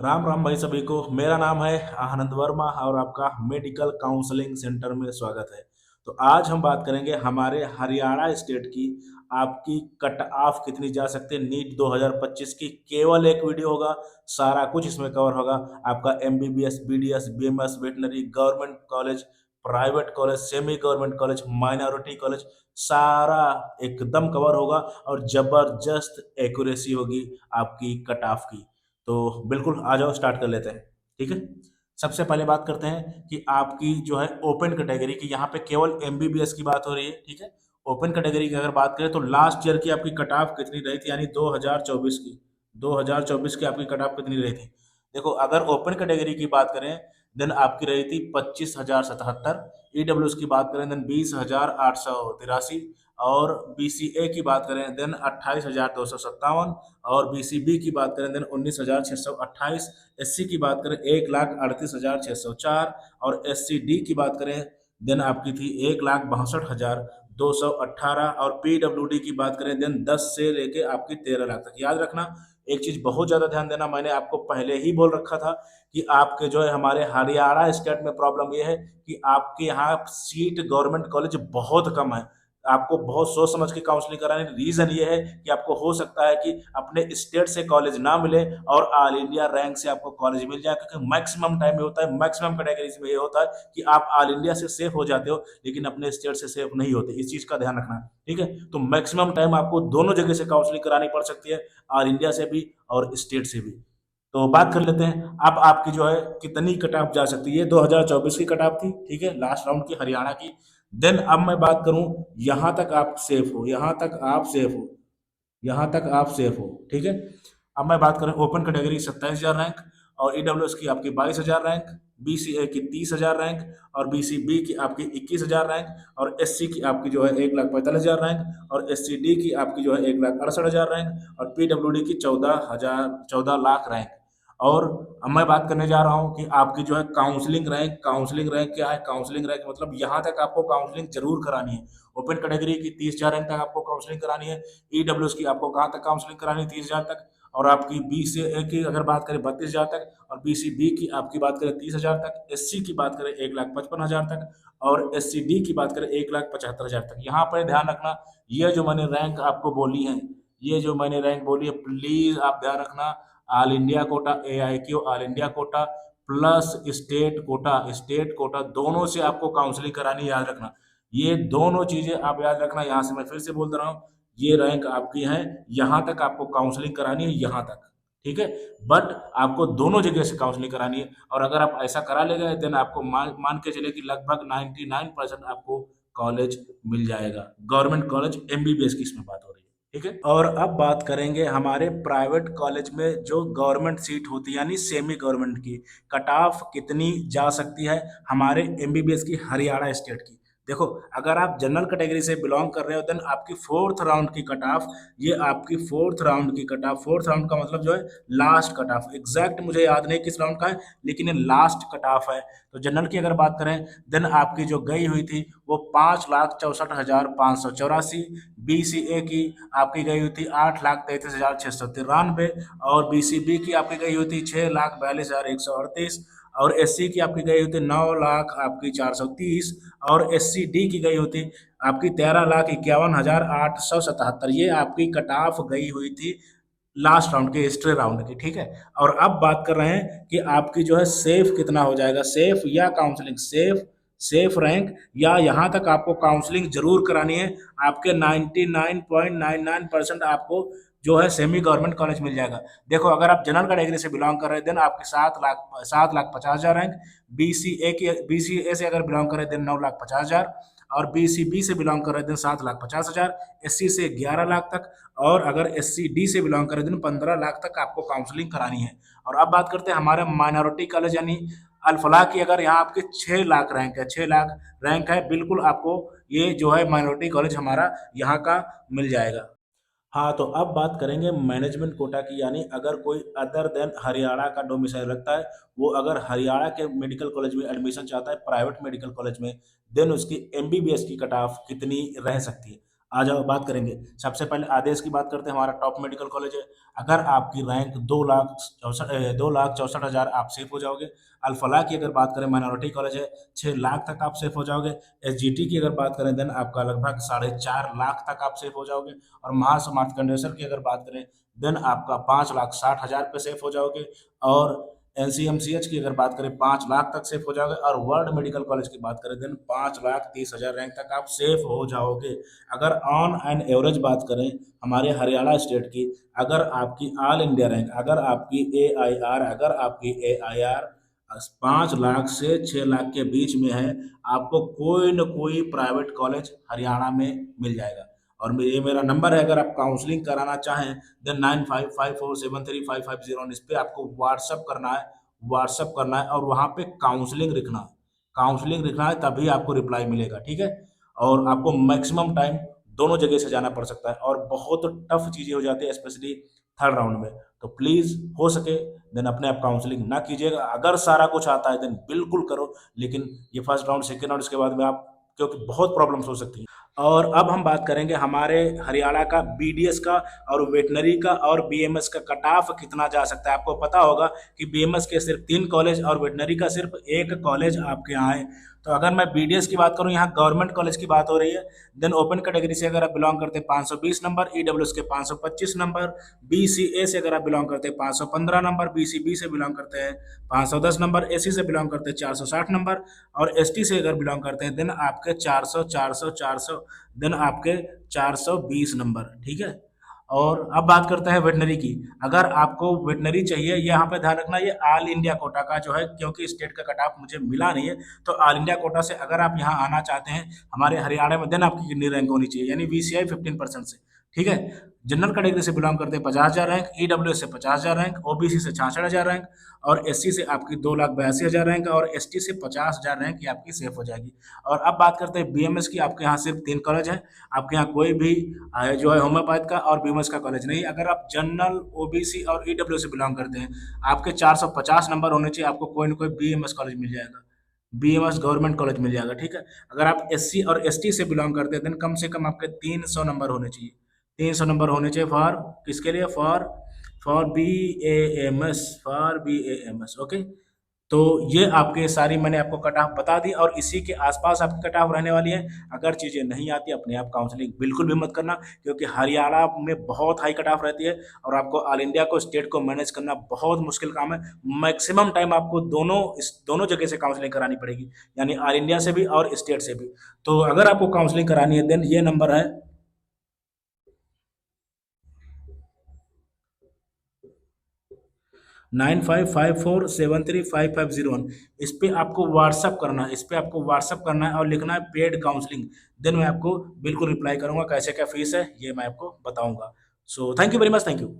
राम राम भाई सभी को। मेरा नाम है आनंद वर्मा और आपका मेडिकल काउंसलिंग सेंटर में स्वागत है। तो आज हम बात करेंगे हमारे हरियाणा स्टेट की आपकी कट ऑफ कितनी जा सकती है नीट 2025 की। केवल एक वीडियो होगा, सारा कुछ इसमें कवर होगा। आपका MBBS, BDS, BMS, veterinary, government college, private college, semi government college, minority college, सारा एकदम कवर होगा और जबरदस्त एक्यूरेसी होगी आपकी कट ऑफ की। तो बिल्कुल आ जाओ, स्टार्ट कर लेते हैं। ठीक है, सबसे पहले बात करते हैं कि आपकी जो है ओपन कैटेगरी की, यहाँ पे केवल एमबीबीएस की बात हो रही है। ठीक है, ओपन कैटेगरी की अगर बात करें तो लास्ट ईयर की आपकी कट ऑफ कितनी रही थी, यानी 2024 की। 2024 की आपकी कट ऑफ कितनी रही थी? देखो, अगर ओपन कैटेगरी की बात करें देन आपकी रही थी 25,077। ईडब्ल्यूएस की बात करें देन 20,883। और बीसीए की बात करें देन 28,257। और बीसीबी की बात करें देन 19,628। एससी की बात करें 1,38,604। और एससीडी की बात करें देन आपकी थी 1,62,218। और पीडब्ल्यूडी की बात करें देन 10 से लेके आपकी 13 लाख तक। याद रखना, एक चीज बहुत ज्यादा ध्यान देना, मैंने आपको पहले ही बोल रखा था कि आपके जो है हमारे हरियाणा स्टेट में प्रॉब्लम ये है कि आपके यहाँ सीट गवर्नमेंट कॉलेज बहुत कम है। आपको बहुत सोच समझ के काउंसलिंग करानी। रीजन ये है कि आपको हो सकता है कि अपने स्टेट से कॉलेज ना मिले और ऑल इंडिया रैंक से आपको कॉलेज मिल जाए, क्योंकि मैक्सिमम टाइम में होता है, मैक्सिमम कैटेगरीज में ये होता है कि आप ऑल इंडिया से सेफ हो जाते हो लेकिन अपने स्टेट से सेफ नहीं होते। इस चीज का ध्यान रखना। ठीक है, तो मैक्सिमम टाइम आपको दोनों जगह से काउंसलिंग करानी पड़ सकती है, ऑल इंडिया से भी और स्टेट से भी। तो बात कर लेते हैं अब आपकी जो है कितनी कट ऑफ जा सकती है। 2024 की कट ऑफ थी, ठीक है, लास्ट राउंड की हरियाणा की। देन अब मैं बात करूं, यहां तक आप सेफ हो, यहां तक आप सेफ हो, यहां तक आप सेफ हो। ठीक है, अब मैं बात करें ओपन कैटेगरी 27,000 रैंक, और ईडब्ल्यूएस की आपकी 22,000 रैंक, बीसीए की 30,000 रैंक, और बीसीबी की आपकी 21,000 रैंक, और एससी की आपकी जो है 1,45,000 रैंक, और एससीडी की आपकी जो है 1,68,000 रैंक, और पीडब्ल्यूडी की 14 लाख रैंक। और अब मैं बात करने जा रहा हूँ कि आपकी जो है काउंसलिंग रैंक। काउंसलिंग रैंक क्या है? काउंसलिंग रैंक मतलब यहाँ तक आपको काउंसलिंग जरूर करानी है। ओपन कैटेगरी की 30,000 रैंक तक आपको काउंसलिंग करानी है। ईडब्ल्यूएस की आपको कहाँ तक काउंसलिंग करानी है? 30,000 तक। और आपकी बी से ए की अगर बात करें 32,000 तक, और बी सी बी की आपकी बात करें 30,000 तक, एस सी की बात करें 1,55,000 तक, और एस सी डी की बात करें 1,75,000 तक। यहाँ पर ध्यान रखना, ये जो मैंने रैंक आपको बोली है, ये जो मैंने रैंक बोली है, प्लीज आप ध्यान रखना। All India quota, A I Q all India quota plus state quota दोनों से आपको काउंसलिंग करानी है, याद रखना। ये दोनों चीजें आप याद रखना। यहाँ से मैं फिर से बोल दे रहा हूँ, ये रैंक आपकी है, यहाँ तक आपको काउंसलिंग करानी है, यहाँ तक। ठीक है, बट आपको दोनों जगह से काउंसलिंग करानी है। और अगर आप ऐसा करा ले गए देन आपको मान के चले कि लगभग 99% आपको कॉलेज मिल जाएगा। गवर्नमेंट कॉलेज एमबीबीएस की इसमें बात हो रही है। ठीक है, और अब बात करेंगे हमारे प्राइवेट कॉलेज में जो गवर्नमेंट सीट होती है यानी सेमी गवर्नमेंट की, कट ऑफ कितनी जा सकती है हमारे एमबीबीएस की हरियाणा स्टेट की। देखो, अगर आप जनरल कैटेगरी से बिलोंग कर रहे हो देन आपकी फोर्थ राउंड की कट ऑफ, ये आपकी फोर्थ राउंड की कट ऑफ, फोर्थ राउंड का मतलब जो है लास्ट कट ऑफ, एग्जैक्ट मुझे याद नहीं किस राउंड का है लेकिन ये लास्ट कट ऑफ है। तो जनरल की अगर बात करें देन आपकी जो गई हुई थी वो 5,64,584। बीसीए की आपकी गई हुई थी 8,33,693। और बीसीबी की आपकी गई हुई थी 6,42,138। और एससी की आपकी गई हुई थी 9,00,000 आपकी 430। और एससी डी की गई हुई थी आपकी 13,51,877। ये आपकी कट ऑफ गई हुई थी लास्ट राउंड की, हिस्ट्री राउंड की। ठीक है, और अब बात कर रहे हैं कि आपकी जो है सेफ कितना हो जाएगा, सेफ या काउंसलिंग, सेफ सेफ रैंक, या यहाँ तक आपको काउंसलिंग जरूर करानी है। आपके 99.99% आपको जो है सेमी गवर्नमेंट कॉलेज मिल जाएगा। देखो, अगर आप जनरल कैटेगरी से बिलोंग कर रहे हैं देन आपके 7,50,000 रैंक, बीसीए से अगर बिलोंग करें देन 9,50,000, और बीसीबी से बिलोंग कर रहे हैं 7,50,000, एससी से 11 लाख तक, और अगर एससी डी से बिलोंग कर रहे हैं 15 लाख तक आपको काउंसलिंग करानी है। और अब बात करते हैं हमारे माइनॉरिटी कॉलेज यानी अल्फला की। अगर यहाँ आपके 6 लाख रैंक है, 6 लाख रैंक है, बिल्कुल आपको ये जो है माइनॉरिटी कॉलेज हमारा यहाँ का मिल जाएगा। हाँ, तो अब बात करेंगे मैनेजमेंट कोटा की, यानी अगर कोई अदर देन हरियाणा का डोमिसाइल रखता है, वो अगर हरियाणा के मेडिकल कॉलेज में एडमिशन चाहता है, प्राइवेट मेडिकल कॉलेज में, देन उसकी एमबीबीएस की कट ऑफ कितनी रह सकती है। आ जाओ बात करेंगे। सबसे पहले आदेश की बात करते हैं, हमारा टॉप मेडिकल कॉलेज है। अगर आपकी रैंक 2,64,000 आप सेफ हो जाओगे। अल-फलाह की अगर बात करें, माइनॉरिटी कॉलेज है, 6 लाख तक आप सेफ हो जाओगे। एसजीटी की अगर बात करें देन आपका लगभग 4.5 लाख तक आप सेफ हो जाओगे। और महासमार्कंडेश्वर की अगर बात करें देन आपका 5,60,000 पे सेफ हो जाओगे। और एनसीएमसीएच की अगर बात करें 5 लाख तक सेफ हो जाओगे। और वर्ल्ड मेडिकल कॉलेज की बात करें देन 5,30,000 रैंक तक आप सेफ हो जाओगे। अगर ऑन एन एवरेज बात करें हमारे हरियाणा स्टेट की, अगर आपकी ऑल इंडिया रैंक, अगर आपकी ए आई आर 5 लाख से 6 लाख के बीच में है, आपको कोई न कोई प्राइवेट कॉलेज हरियाणा में मिल जाएगा। और ये मेरा नंबर है, अगर आप काउंसलिंग कराना चाहें देन 9554735501, इस पे आपको व्हाट्सअप करना है और वहाँ पे काउंसलिंग लिखना है, तभी आपको रिप्लाई मिलेगा, ठीक है। और आपको मैक्सिमम टाइम दोनों जगह से जाना पड़ सकता है और बहुत टफ चीज़ें हो जाती है स्पेशली थर्ड राउंड में। तो प्लीज़ हो सके देन अपने आप काउंसलिंग ना कीजिएगा। अगर सारा कुछ आता है देन बिल्कुल करो, लेकिन ये फर्स्ट राउंड सेकेंड राउंड इसके बाद में आप, क्योंकि बहुत प्रॉब्लम्स हो सकती हैं। और अब हम बात करेंगे हमारे हरियाणा का बीडीएस का और वेटनरी का और बीएमएस का कट ऑफ कितना जा सकता है। आपको पता होगा कि बीएमएस के सिर्फ 3 कॉलेज और वेटनरी का सिर्फ 1 कॉलेज आपके यहाँ है। तो अगर मैं बीडीएस की बात करूँ, यहाँ गवर्नमेंट कॉलेज की बात हो रही है। देन ओपन कैटेगरी से अगर आप बिलोंग करते हैं 520 नंबर, ईडब्ल्यूएस के 525 नंबर, बीसीए से अगर आप बिलोंग करते हैं 515 नंबर, बीसीबी से बिलोंग करते हैं 510 नंबर, एसी से बिलोंग करते हैं 460 नंबर, और एसटी से अगर बिलोंग करते हैं देन आपके 400 देन आपके 420 नंबर, ठीक है। और अब बात करते हैं वेटनरी की। अगर आपको वेटनरी चाहिए, यहाँ पे ध्यान रखना ये ऑल इंडिया कोटा का जो है, क्योंकि स्टेट का कट ऑफ मुझे मिला नहीं है। तो ऑल इंडिया कोटा से अगर आप यहाँ आना चाहते हैं हमारे हरियाणा में देन आपकी कितनी रैंक होनी चाहिए, यानी वीसीआई 15% से, ठीक है। जनरल कैटेगरी से बिलोंग करते हैं 50,000 रैंक, ईडब्ल्यू से 50,000 रैंक, ओबीसी से 66,000 रैंक, और एससी से आपकी 2,82,000 रैंक, और एसटी से 50,000 रैंक, ये आपकी सेफ हो जाएगी। और अब बात करते हैं बीएमएस की। आपके यहाँ सिर्फ 3 कॉलेज है, आपके यहाँ कोई भी जो है होम्योपैथ का और बीएमएस का कॉलेज नहीं। अगर आप जनरल, ओबीसी और ईडब्ल्यू से बिलोंग करते हैं, आपके 450 नंबर होने चाहिए, आपको कोई ना कोई बीएमएस कॉलेज मिल जाएगा, बीएमएस गवर्नमेंट कॉलेज मिल जाएगा, ठीक है। अगर आप एससी और एसटी से बिलोंग करते हैं देन कम से कम आपके 300 नंबर होने चाहिए। 300 नंबर होने चाहिए फॉर किसके लिए, for B A M S, okay. तो ये आपके सारी मैंने आपको कट ऑफ बता दी, और इसी के आसपास आपकी कट ऑफ रहने वाली है। अगर चीज़ें नहीं आती अपने आप काउंसलिंग बिल्कुल भी मत करना, क्योंकि हरियाणा में बहुत हाई कट ऑफ रहती है और आपको ऑल इंडिया को, स्टेट को मैनेज करना बहुत मुश्किल काम है। मैक्सिमम टाइम आपको दोनों जगह से काउंसलिंग करानी पड़ेगी, यानी ऑल इंडिया से भी और स्टेट से भी। तो अगर आपको काउंसलिंग करानी है देन ये नंबर है 9554735501। इस पे आपको व्हाट्सअप करना है और लिखना है पेड काउंसलिंग। देन मैं आपको बिल्कुल रिप्लाई करूंगा। कैसे क्या फीस है ये मैं आपको बताऊंगा। So thank you very much, thank you.